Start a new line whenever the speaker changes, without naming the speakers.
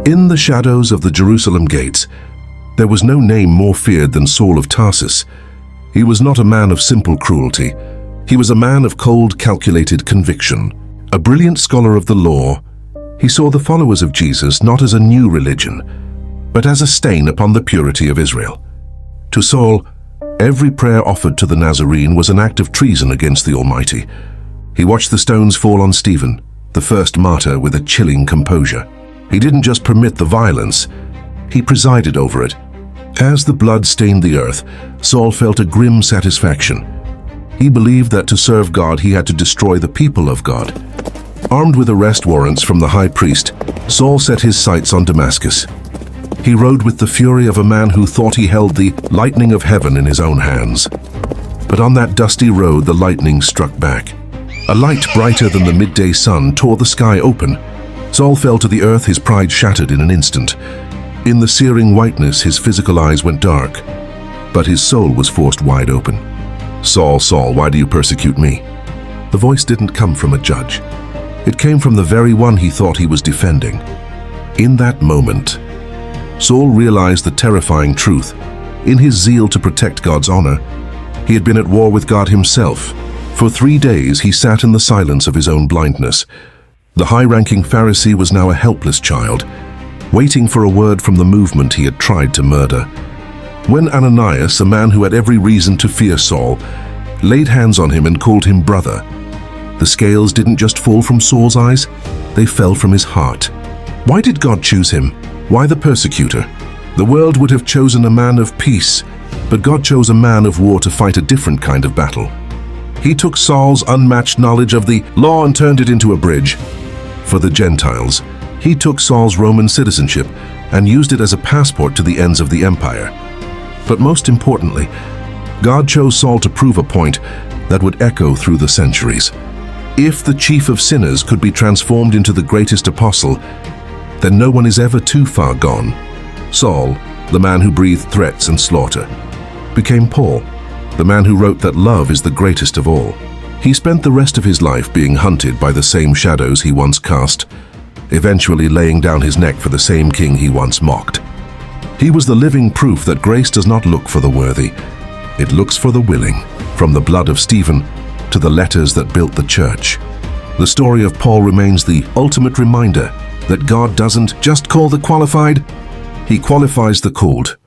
In the shadows of the Jerusalem gates, there was no name more feared than Saul of Tarsus. He was not a man of simple cruelty. He was a man of cold, calculated conviction. A brilliant scholar of the law, he saw the followers of Jesus not as a new religion, but as a stain upon the purity of Israel. To Saul, every prayer offered to the Nazarene was an act of treason against the Almighty. He watched the stones fall on Stephen, the first martyr, with a chilling composure. He didn't just permit the violence, he presided over it. As the blood stained the earth, Saul felt a grim satisfaction. He believed that to serve God he had to destroy the people of God. Armed with arrest warrants from the high priest, Saul set his sights on Damascus. He rode with the fury of a man who thought he held the lightning of heaven in his own hands. But on that dusty road the lightning struck back. A light brighter than the midday sun tore the sky open. Saul fell to the earth, his pride shattered in an instant. In the searing whiteness his physical eyes went dark, but his soul was forced wide open. "Saul, Saul, why do you persecute me?" The voice didn't come from a judge. It came from the very one he thought he was defending. In that moment, Saul realized the terrifying truth. In his zeal to protect God's honor, he had been at war with God himself. For 3 days he sat in the silence of his own blindness. The high-ranking Pharisee was now a helpless child, waiting for a word from the movement he had tried to murder. When Ananias, a man who had every reason to fear Saul, laid hands on him and called him brother, the scales didn't just fall from Saul's eyes, they fell from his heart. Why did God choose him? Why the persecutor? The world would have chosen a man of peace, but God chose a man of war to fight a different kind of battle. He took Saul's unmatched knowledge of the law and turned it into a bridge for the Gentiles. He took Saul's Roman citizenship and used it as a passport to the ends of the empire. But most importantly, God chose Saul to prove a point that would echo through the centuries. If the chief of sinners could be transformed into the greatest apostle, then no one is ever too far gone. Saul, the man who breathed threats and slaughter, became Paul, the man who wrote that love is the greatest of all. He spent the rest of his life being hunted by the same shadows he once cast, eventually laying down his neck for the same king he once mocked. He was the living proof that grace does not look for the worthy, it looks for the willing. From the blood of Stephen to the letters that built the church, the story of Paul remains the ultimate reminder that God doesn't just call the qualified, he qualifies the called.